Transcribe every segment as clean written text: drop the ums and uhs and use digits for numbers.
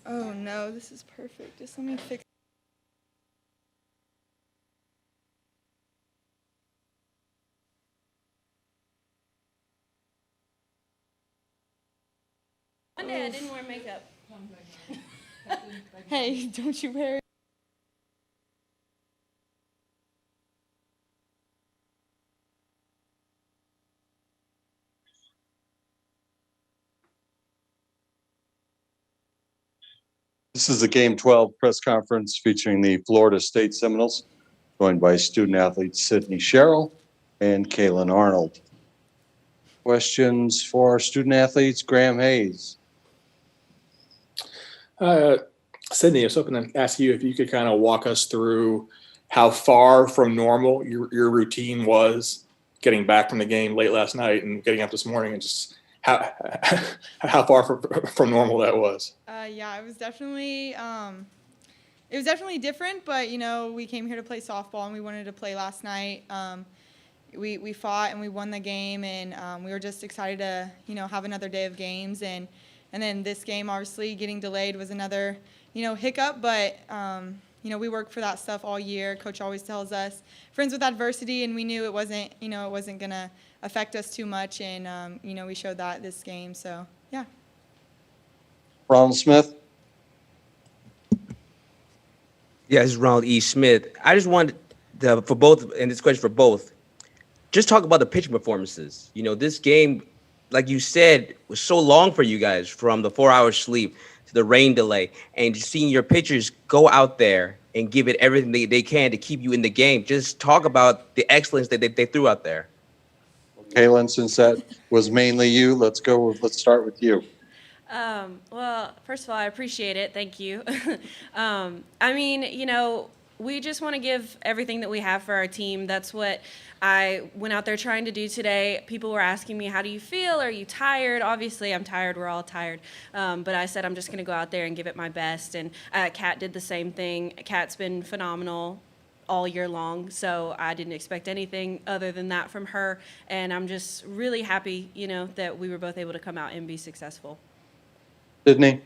Oh no, this is perfect. Just let me fix. Monday I didn't wear makeup. Hey, don't you wear. This is the Game 12 press conference featuring the Florida State Seminoles, joined by student athletes Sydney Sherrill and Kaylin Arnold. Questions for our student athletes? Graham Hayes. Sydney, I was hoping to ask you if you could kind of walk us through how far from normal your routine was getting back from the game late last night and getting up this morning, and just how far from normal that was. Yeah, it was definitely different, but we came here to play softball and we wanted to play last night. We fought and we won the game, and we were just excited to have another day of games, and then this game obviously getting delayed was another hiccup, but we work for that stuff all year. Coach always tells us friends with adversity, and we knew it wasn't gonna affect us too much, and we showed that this game. So yeah. Ronald Smith. Yeah, this is Ronald E. Smith. I just wanted for both, and this question for both, just talk about the pitching performances. This game, like you said, was so long for you guys, from the 4 hour sleep to the rain delay, and just seeing your pitchers go out there and give it everything they can to keep you in the game. Just talk about the excellence that they threw out there. Kaylin, since that was mainly you, let's start with you. Well, first of all, I appreciate it. Thank you. We just want to give everything that we have for our team. That's what I went out there trying to do today. People were asking me, how do you feel? Are you tired? Obviously, I'm tired. We're all tired. But I said I'm just going to go out there and give it my best. And Kat did the same thing. Kat's been phenomenal all year long, so I didn't expect anything other than that from her. And I'm just really happy, that we were both able to come out and be successful. Sydney.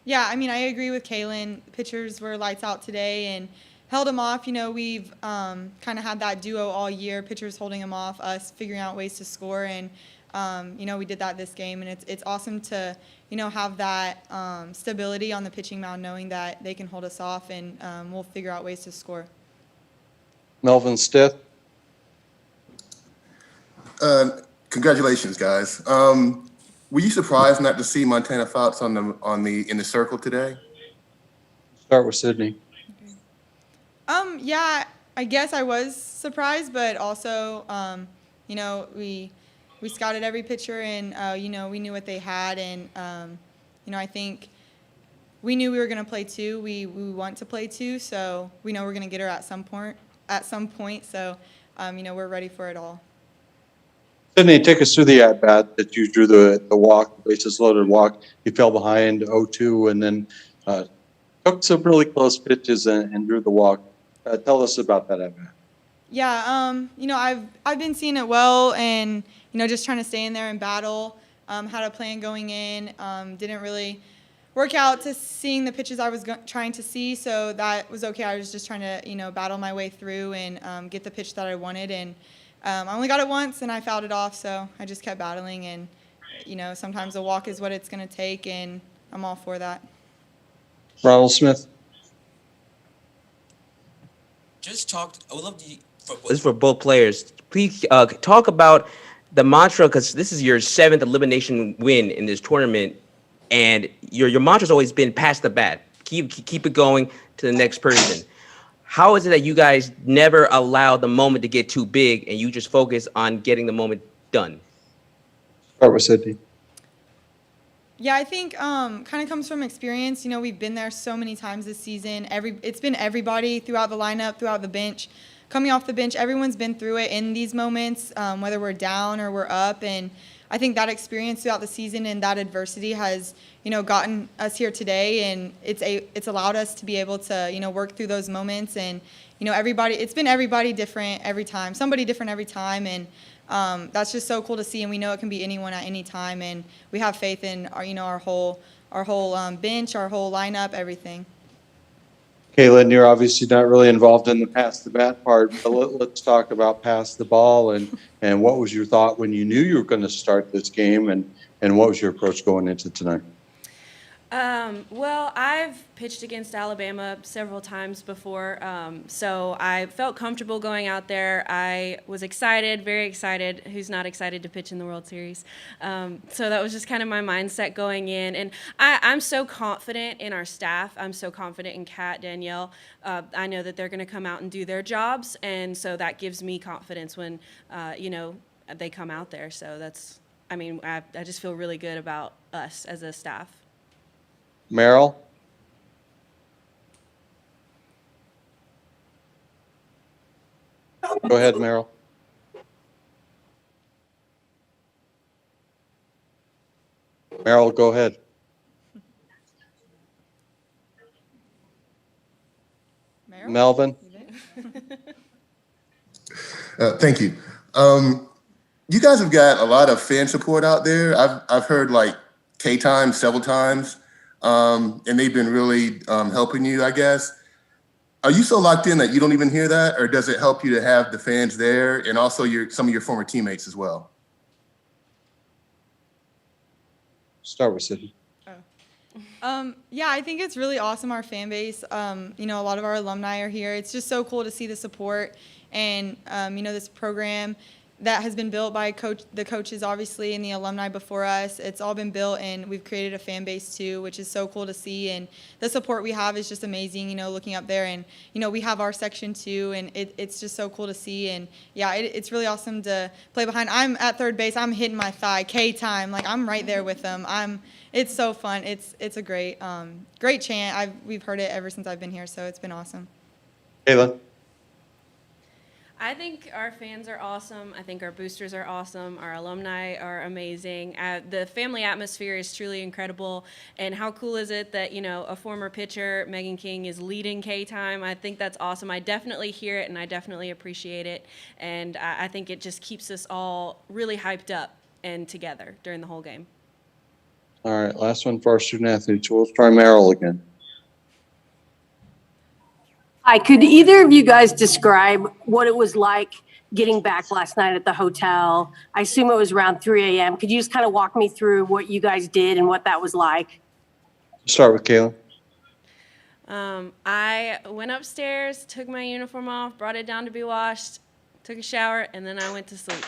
Yeah, I agree with Kaylin. Pitchers were lights out today and held them off. We've kind of had that duo all year, pitchers holding them off, us figuring out ways to score, and we did that this game. And it's awesome to have that stability on the pitching mound, knowing that they can hold us off, and we'll figure out ways to score. Melvin Stith. Congratulations, guys. Were you surprised not to see Montana Fox in the circle today? Start with Sydney. Yeah, I guess I was surprised, but also, we scouted every pitcher, and we knew what they had, and I think we knew we were going to play two. We want to play two, so we know we're going to get her at some point. So, we're ready for it all. Sydney, take us through the at-bat that you drew the walk, the bases loaded walk. You fell behind 0-2 and then took some really close pitches and drew the walk. Tell us about that at-bat. Yeah, I've been seeing it well, and just trying to stay in there and battle. Had a plan going in. Didn't really work out to seeing the pitches I was trying to see, so that was okay. I was just trying to battle my way through and get the pitch that I wanted, and I only got it once, and I fouled it off, so I just kept battling, and sometimes a walk is what it's going to take, and I'm all for that. Ronald Smith. I would love to. This is for both players. Please talk about the mantra, because this is your 7th elimination win in this tournament, and your mantra's always been pass the bat. Keep it going to the next person. How is it that you guys never allow the moment to get too big, and you just focus on getting the moment done? Start with Sydney. Yeah, I think kind of comes from experience. We've been there so many times this season. It's been everybody throughout the lineup, throughout the bench. Coming off the bench, everyone's been through it in these moments, whether we're down or we're up. And I think that experience throughout the season and that adversity has, gotten us here today, and it's allowed us to be able to, work through those moments. And it's been everybody different every time, somebody different every time, and that's just so cool to see. And we know it can be anyone at any time, and we have faith in our our whole bench, our whole lineup, everything. Caitlin, you're obviously not really involved in the pass the bat part, but let's talk about pass the ball and what was your thought when you knew you were going to start this game and what was your approach going into tonight? Well, I've pitched against Alabama several times before, so I felt comfortable going out there. I was excited, very excited. Who's not excited to pitch in the World Series? So that was just kind of my mindset going in. And I'm so confident in our staff. I'm so confident in Kat, Danielle. I know that they're going to come out and do their jobs, and so that gives me confidence when, they come out there. So I just feel really good about us as a staff. Merrill? Go ahead, Merrill. Merrill, go ahead. Meryl? Melvin? Thank you. You guys have got a lot of fan support out there. I've heard like K-Time several times, and they've been really helping you, I guess. Are you so locked in that you don't even hear that, or does it help you to have the fans there and also some of your former teammates as well? Start with Sydney. Yeah, I think it's really awesome, our fan base. A lot of our alumni are here. It's just so cool to see the support and, this program that has been built by the coaches, obviously, and the alumni before us. It's all been built, and we've created a fan base, too, which is so cool to see. And the support we have is just amazing, looking up there. And, we have our section, too, and it's just so cool to see. And, yeah, it's really awesome to play behind. I'm at third base. I'm hitting my thigh, K-Time. Like, I'm right there with them. It's so fun. It's a great chant. We've heard it ever since I've been here, so it's been awesome. Caitlin? I think our fans are awesome. I think our boosters are awesome. Our alumni are amazing. The family atmosphere is truly incredible. And how cool is it that, a former pitcher, Megan King, is leading K-Time? I think that's awesome. I definitely hear it, and I definitely appreciate it. And I think it just keeps us all really hyped up and together during the whole game. All right, last one for our student athletes. We'll try Merrill again. Hi, could either of you guys describe what it was like getting back last night at the hotel? I assume it was around 3 a.m. Could you just kind of walk me through what you guys did and what that was like? Start with Caitlin. I went upstairs, took my uniform off, brought it down to be washed, took a shower, and then I went to sleep.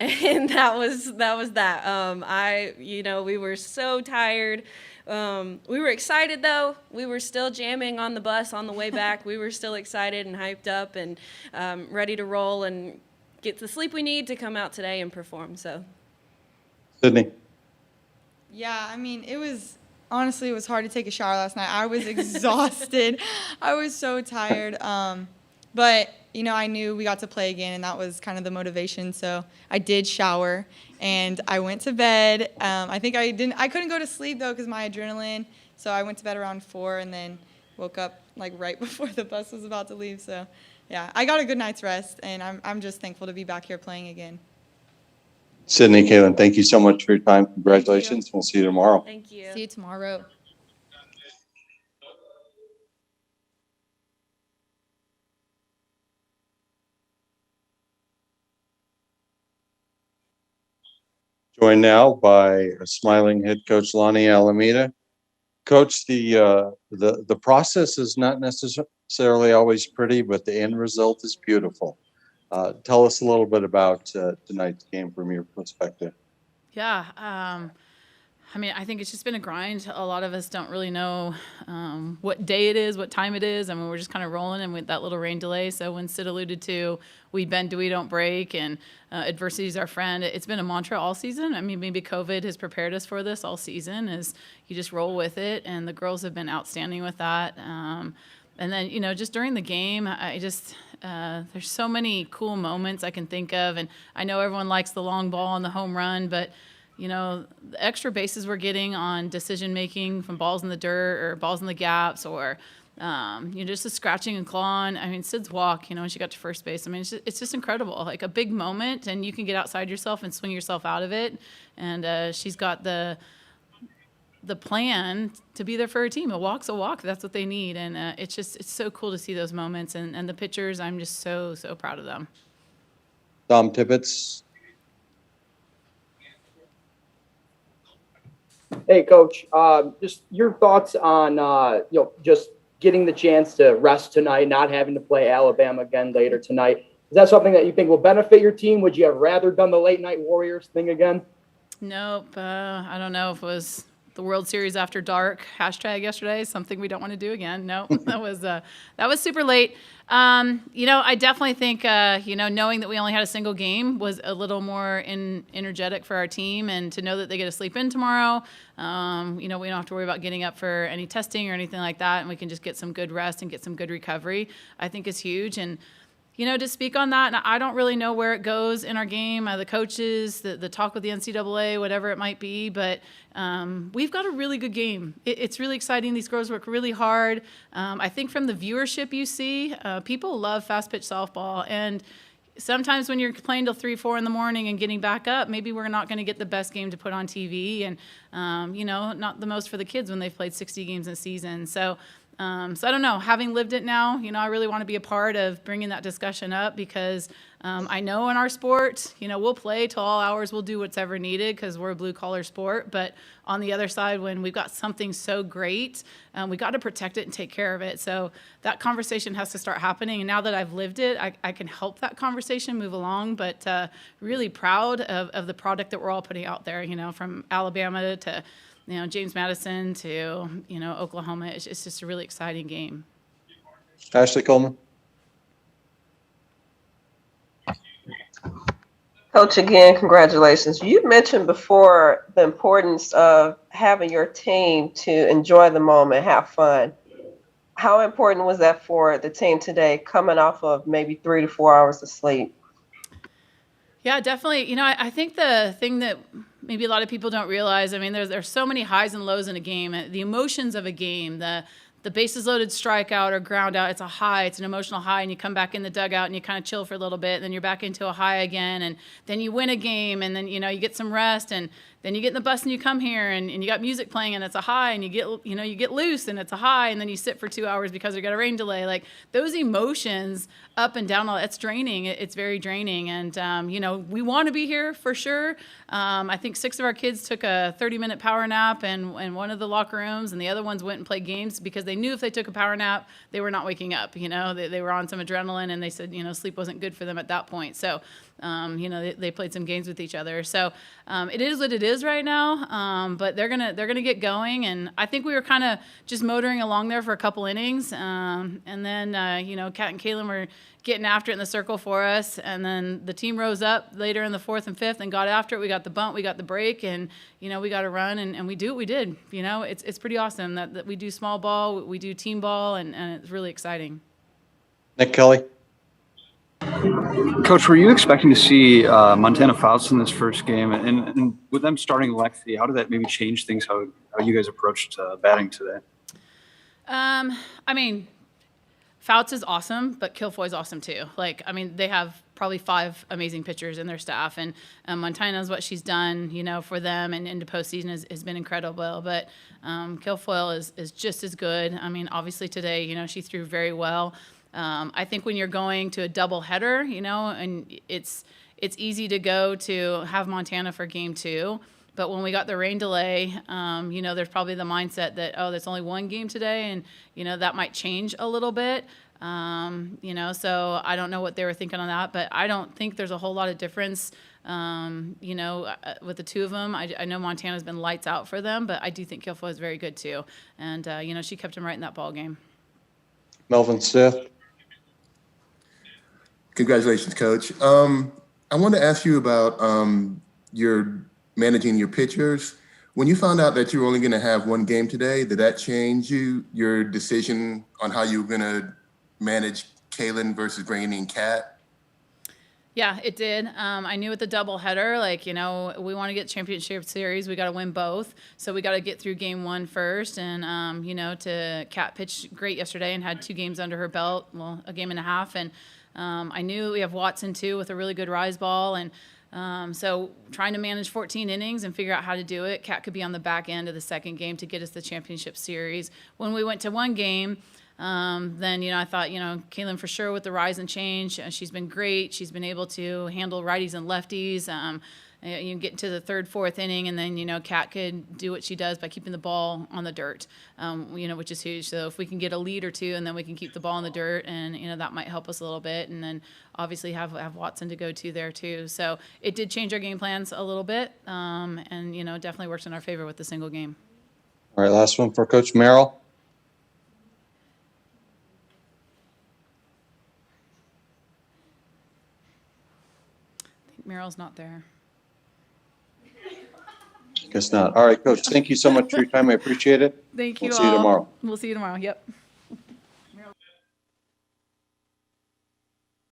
And that was that. We were so tired. We were excited, though. We were still jamming on the bus on the way back. We were still excited and hyped up and ready to roll and get the sleep we need to come out today and perform. So, Sydney? Yeah, it was hard to take a shower last night. I was exhausted. I was so tired. But, I knew we got to play again, and that was kind of the motivation. So I did shower, and I went to bed. I couldn't go to sleep, though, because my adrenaline. So I went to bed around 4 and then woke up, right before the bus was about to leave. So, yeah, I got a good night's rest, and I'm just thankful to be back here playing again. Sydney, Caitlin, thank you so much for your time. Congratulations. We'll see you tomorrow. thank you. See you tomorrow. Joined now by a smiling head coach Lonnie Alameda. Coach, the process is not necessarily always pretty, but the end result is beautiful. Tell us a little bit about tonight's game from your perspective. Yeah, I think it's just been a grind. A lot of us don't really know what day it is, what time it is. We're just kind of rolling, and with that little rain delay. So when Sid alluded to we bend, we don't break, and adversity is our friend, it's been a mantra all season. Maybe COVID has prepared us for this all season, is you just roll with it, and the girls have been outstanding with that. And then, just during the game, there's so many cool moments I can think of, and I know everyone likes the long ball and the home run, but the extra bases we're getting on decision-making from balls in the dirt or balls in the gaps or, just the scratching and clawing. Sid's walk, when she got to first base, it's just incredible. Like a big moment, and you can get outside yourself and swing yourself out of it. And she's got the the plan to be there for a team. A walk's a walk. That's what they need. And it's so cool to see those moments. And the pitchers, I'm just so proud of them. Tom Tibbetts. Hey, Coach. Just your thoughts on just getting the chance to rest tonight, not having to play Alabama again later tonight. Is that something that you think will benefit your team? Would you have rather done the late night Warriors thing again? Nope. I don't know if it was the World Series after dark hashtag yesterday, something we don't want to do again. No, that was super late. I definitely think, knowing that we only had a single game was a little more energetic for our team, and to know that they get to sleep in tomorrow. We don't have to worry about getting up for any testing or anything like that, and we can just get some good rest and get some good recovery, I think is huge. And to speak on that, and I don't really know where it goes in our game, the coaches, the talk with the NCAA, whatever it might be, but we've got a really good game. It's really exciting. These girls work really hard. I think from the viewership you see, people love fast pitch softball, and sometimes when you're playing till 3, 4 in the morning and getting back up, maybe we're not going to get the best game to put on TV, and not the most for the kids when they've played 60 games in a season. So I don't know. Having lived it now, I really want to be a part of bringing that discussion up, because I know in our sport, we'll play till all hours. We'll do what's ever needed because we're a blue-collar sport. But on the other side, when we've got something so great, we got to protect it and take care of it. So that conversation has to start happening. And now that I've lived it, I can help that conversation move along. But really proud of the product that we're all putting out there, from Alabama to James Madison to, Oklahoma. It's just a really exciting game. Ashley Coleman. Coach, again, congratulations. You mentioned before the importance of having your team to enjoy the moment, have fun. How important was that for the team today, coming off of maybe 3 to 4 hours of sleep? Yeah, definitely. I think the thing that maybe a lot of people don't realize, there's so many highs and lows in a game. The emotions of a game, the bases loaded strikeout or ground out, it's a high, it's an emotional high, and you come back in the dugout and you kind of chill for a little bit, and then you're back into a high again, and then you win a game, and then, you get some rest, and then you get in the bus and you come here and you got music playing and it's a high, and you get loose and it's a high, and then you sit for 2 hours because you got a rain delay. Like, those emotions up and down, it's draining. It's very draining. And, we want to be here for sure. I think 6 of our kids took a 30-minute power nap in one of the locker rooms, and the other ones went and played games because they knew if they took a power nap, they were not waking up. They were on some adrenaline, and they said, sleep wasn't good for them at that point. So, they played some games with each other. So it is what it is right now. But they're gonna get going, and I think we were kind of just motoring along there for a couple innings, and then Kat and Kaylin were getting after it in the circle for us, and then the team rose up later in the 4th and 5th and got after it. We got the bunt, we got the break, and we got a run, and we do what we did. It's pretty awesome that we do small ball, we do team ball, and it's really exciting. Nick Kelly. Coach, were you expecting to see Montana Fouts in this first game? And with them starting Lexi, how did that maybe change things, how you guys approached batting today? Fouts is awesome, but Kilfoy's awesome too. They have probably 5 amazing pitchers in their staff, and Montana's what she's done, for them and into postseason has been incredible. But Kilfoyle is just as good. Obviously today, she threw very well. I think when you're going to a double header, and it's easy to go to have Montana for game 2. But when we got the rain delay, there's probably the mindset that, there's only one game today, and, that might change a little bit. So I don't know what they were thinking on that, but I don't think there's a whole lot of difference, with the 2 of them. I know Montana's been lights out for them, but I do think Kilfoyle is very good too. And, she kept them right in that ball game. Melvin Stith. Congratulations, Coach. I want to ask you about your managing your pitchers. When you found out that you were only going to have one game today, did that change your decision on how you were going to manage Kaylin versus bringing in Kat? Yeah, it did. I knew with the doubleheader, we want to get championship series. We got to win both. So we got to get through game 1 first. And, Kat pitched great yesterday and had 2 games under her belt, a game and a half. And I knew we have Watson too with a really good rise ball. And So trying to manage 14 innings and figure out how to do it. Kat could be on the back end of the second game to get us the championship series. When we went to one game, then, I thought, Kaylin for sure with the rise and change, she's been great. She's been able to handle righties and lefties. You get into the third, fourth inning, and then, Kat could do what she does by keeping the ball on the dirt, which is huge. So if we can get a lead or two, and then we can keep the ball in the dirt, and, that might help us a little bit. And then obviously have Watson to go to there too. So it did change our game plans a little bit, and, definitely worked in our favor with the single game. All right, last one for Coach Merrill. I think Meryl's not there. Guess not. All right, Coach, thank you so much for your time. I appreciate it. Thank you We'll all. see you tomorrow. We'll see you tomorrow. Yep.